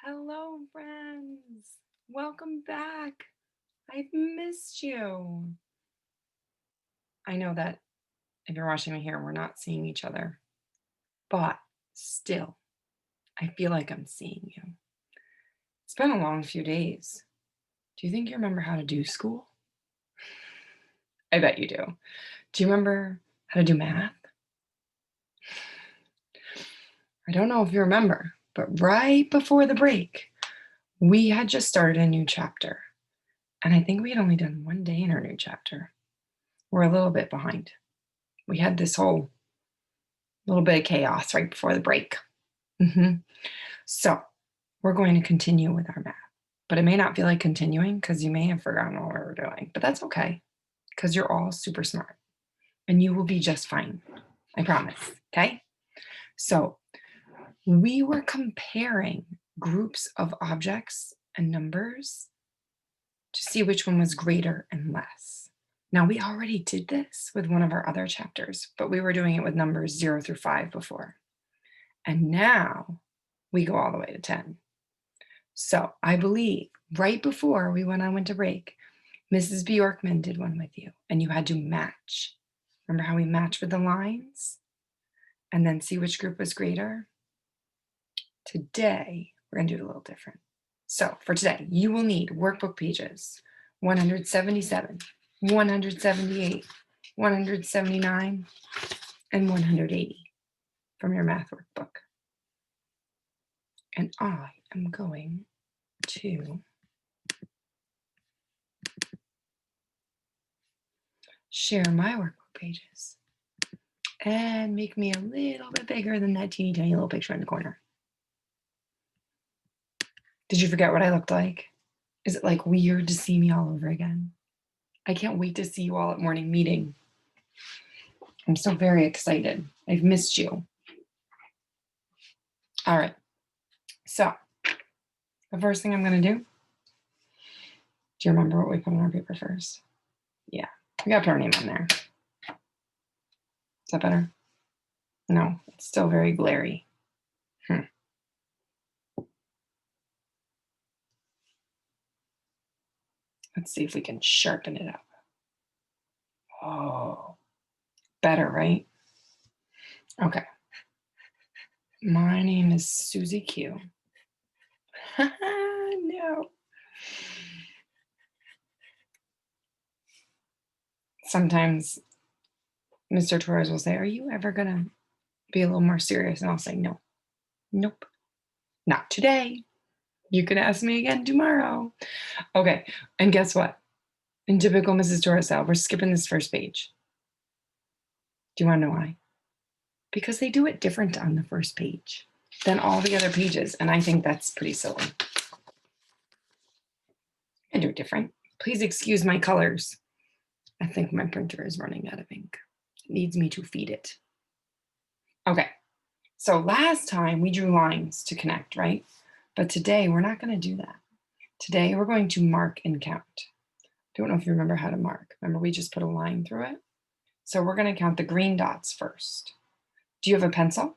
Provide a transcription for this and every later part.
Hello, friends. Welcome back. I've missed you. I know that if you're watching me here, we're not seeing each other, but still, I feel like I'm seeing you. It's been a long few days. Do you think you remember how to do school? I bet you do. Do you remember how to do math? I don't know if you remember, but right before the break, we had just started a new chapter. And I think we had only done one day in our new chapter. We're a little bit behind. We had this whole little bit of chaos right before the break. So we're going to continue with our math, but it may not feel like continuing because you may have forgotten what we were doing, but that's okay because you're all super smart and you will be just fine. I promise. Okay. So we were comparing groups of objects and numbers to see which one was greater and less. Now, we already did this with one of our other chapters, but we were doing it with numbers 0 through 5 before. And now we go all the way to 10. So I believe right before we went on winter break, Mrs. Bjorkman did one with you and you had to match. Remember how we match with the lines and then see which group was greater? Today, we're going to do it a little different. So for today, you will need workbook pages 177, 178, 179, and 180 from your math workbook. And I am going to share my workbook pages and make me a little bit bigger than that teeny tiny little picture in the corner. Did you forget what I looked like? Is it like weird to see me all over again? I can't wait to see you all at morning meeting. I'm so very excited. I've missed you. All right. So the first thing I'm going to do you remember what we put on our paper first? Yeah, we got to put our name on there. Is that better? No, it's still very glary. Let's see if we can sharpen it up. Oh, better, right? Okay. My name is Susie Q. No. Sometimes Mr. Torres will say, "Are you ever going to be a little more serious?" And I'll say, "No. Nope. Not today. You can ask me again tomorrow." Okay. And guess what? In typical Mrs. Torres style, we're skipping this first page. Do you want to know why? Because they do it different on the first page than all the other pages. And I think that's pretty silly. I do it different. Please excuse my colors. I think my printer is running out of ink. It needs me to feed it. Okay. So last time we drew lines to connect, right? But today we're not going to do that. Today we're going to mark and count. Don't know if you remember how to mark. Remember we just put a line through it? So we're going to count the green dots first. Do you have a pencil?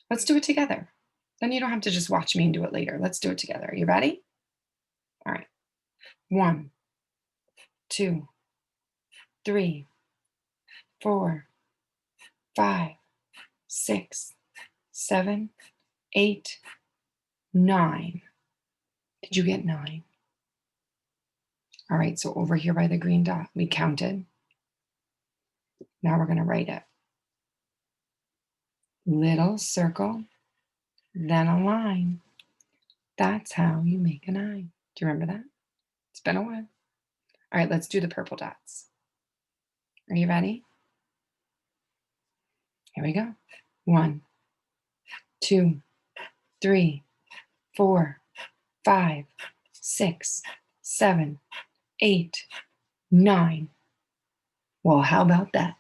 Let's do it together. Then you don't have to just watch me and do it later. Let's do it together. Are you ready? All right. 1, 2, 3, 4, 5, 6, 7, 8, 9. Did you get 9? All right, so over here by the green dot, we counted. Now we're going to write it. Little circle, then a line. That's how you make a 9. Do you remember that? It's been a while. All right, let's do the purple dots. Are you ready? Here we go. 1, 2, 3, 4, 5, 6, 7, 8, 9. Well, how about that?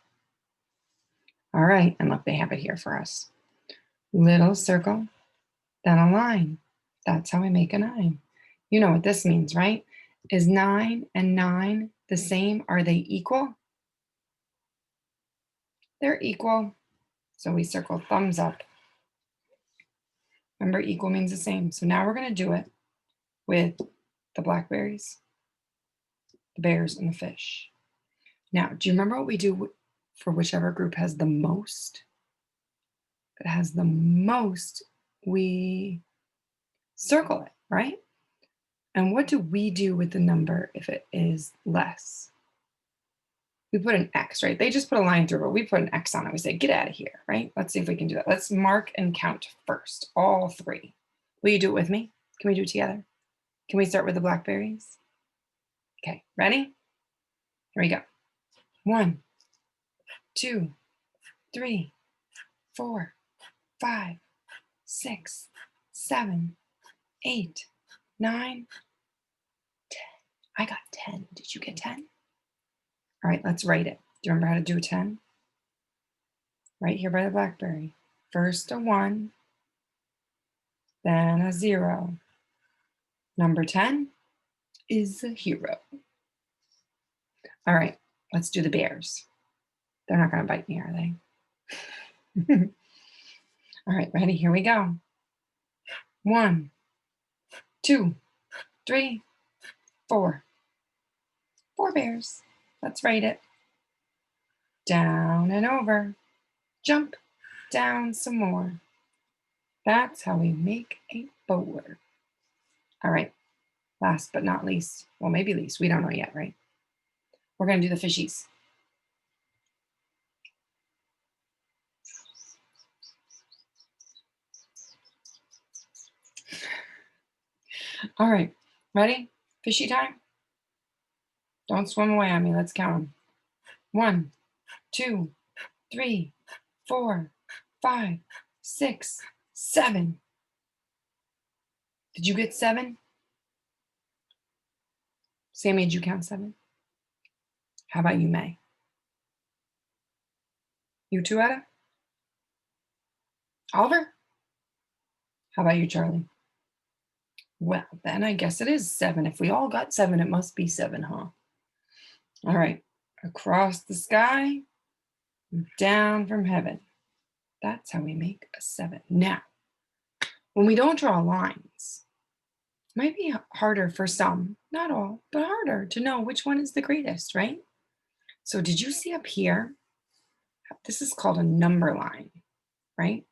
All right, and look, they have it here for us. Little circle, then a line. That's how we make a 9. You know what this means, right? Is 9 and 9 the same? Are they equal? They're equal. So we circle thumbs up. Remember, equal means the same. So now we're going to do it with the blackberries, the bears, and the fish. Now, do you remember what we do for whichever group has the most? If it has the most, we circle it, right? And what do we do with the number if it is less? We put an X, right? They just put a line through, but we put an X on it. We say, get out of here, right? Let's see if we can do that. Let's mark and count first, all three. Will you do it with me? Can we do it together? Can we start with the blackberries? Okay, ready? Here we go. 1, 2, 3, 4, 5, 6, 7, 8, 9, 10. I got 10. Did you get 10? All right, let's write it. Do you remember how to do a 10? Right here by the blackberry. First a 1, then a 0. Number 10 is a hero. All right, let's do the bears. They're not going to bite me, are they? All right, ready? Here we go. 1, 2, 3, 4. 4 bears. Let's write it. Down and over. Jump down some more. That's how we make a board. All right, last but not least. Well, maybe least. We don't know yet, right? We're going to do the fishies. All right, ready? Fishy time? Don't swim away on me. Let's count them. 1, 2, 3, 4, 5, 6, 7. Did you get 7? Sammy, did you count 7? How about you, May? You too, Etta? Oliver? How about you, Charlie? Well, then I guess it is 7. If we all got 7, it must be 7, huh? All right, across the sky, down from heaven. That's how we make a 7. Now, when we don't draw lines, it might be harder for some, not all, but harder to know which one is the greatest, right? So did you see up here? This is called a number line, right?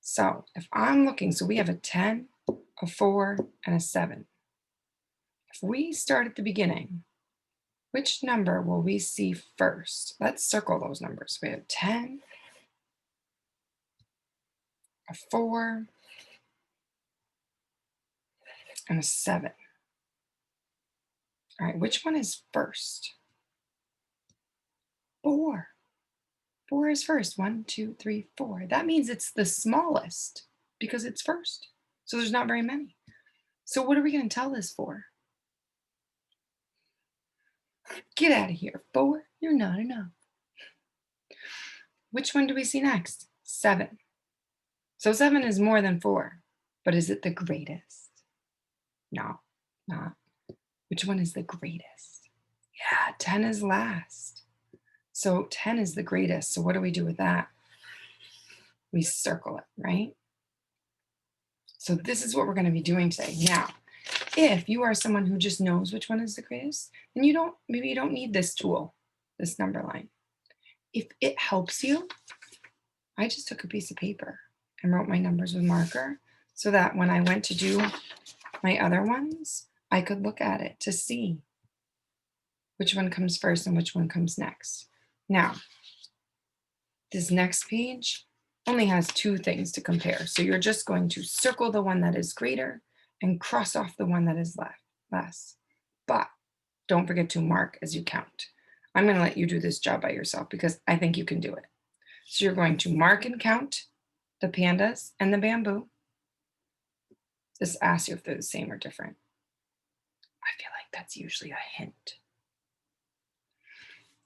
So if I'm looking, so we have a 10, a 4, and a 7. If we start at the beginning, which number will we see first? Let's circle those numbers. We have 10, a 4, and a 7. All right, which one is first? 4. 4 is first. 1, 2, 3, 4. That means it's the smallest because it's first. So there's not very many. So what are we going to tell this for? Get out of here. 4, you're not enough. Which one do we see next? 7. So 7 is more than 4, but is it the greatest? No, not. Which one is the greatest? Yeah, 10 is last. So 10 is the greatest. So what do we do with that? We circle it, right? So this is what we're going to be doing today. Now, if you are someone who just knows which one is the greatest, then maybe you don't need this tool, this number line. If it helps you, I just took a piece of paper and wrote my numbers with marker so that when I went to do my other ones, I could look at it to see which one comes first and which one comes next. Now, this next page only has 2 things to compare. So you're just going to circle the one that is greater and cross off the one that is less. But don't forget to mark as you count. I'm going to let you do this job by yourself because I think you can do it. So you're going to mark and count the pandas and the bamboo. This asks you if they're the same or different. I feel like that's usually a hint.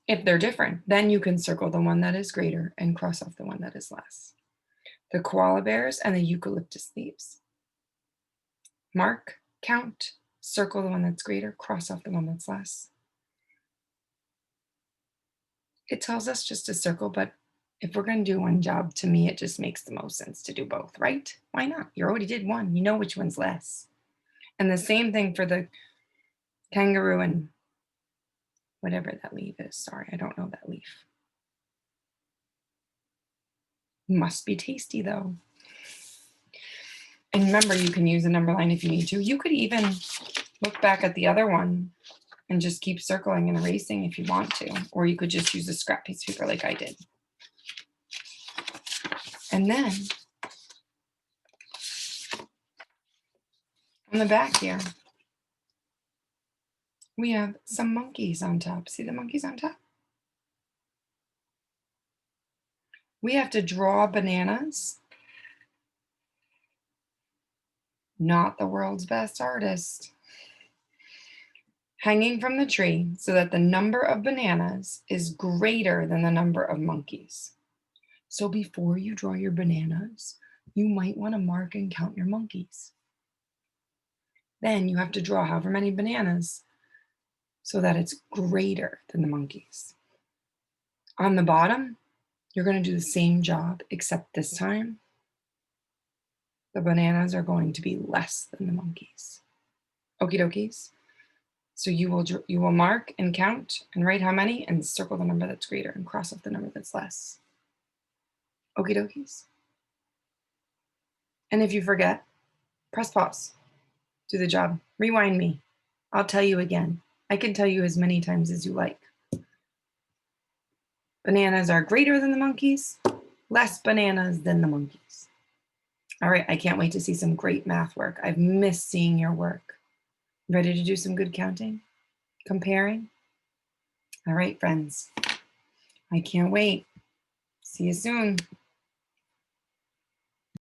If they're different, then you can circle the one that is greater and cross off the one that is less. The koala bears and the eucalyptus leaves. Mark, count, circle the one that's greater, cross off the one that's less. It tells us just to circle, but If we're going to do one job, to me, it just makes the most sense to do both, right? Why not? You already did one. You know which one's less. And the same thing for the kangaroo and whatever that leaf is. Sorry, I don't know that leaf. Must be tasty though. And remember, you can use a number line if you need to. You could even look back at the other one and just keep circling and erasing if you want to. Or you could just use a scrap piece of paper like I did. And then on the back here, we have some monkeys on top. See the monkeys on top? We have to draw bananas. Not the world's best artist. Hanging from the tree so that the number of bananas is greater than the number of monkeys. So before you draw your bananas, you might want to mark and count your monkeys. Then you have to draw however many bananas so that it's greater than the monkeys. On the bottom, you're going to do the same job, except this time, the bananas are going to be less than the monkeys. Okie dokies. So you will mark and count and write how many and circle the number that's greater and cross off the number that's less. Okie dokies. And if you forget, press pause. Do the job. Rewind me. I'll tell you again. I can tell you as many times as you like. Bananas are greater than the monkeys, less bananas than the monkeys. All right, I can't wait to see some great math work. I've missed seeing your work. Ready to do some good counting? Comparing? All right, friends. I can't wait. See you soon.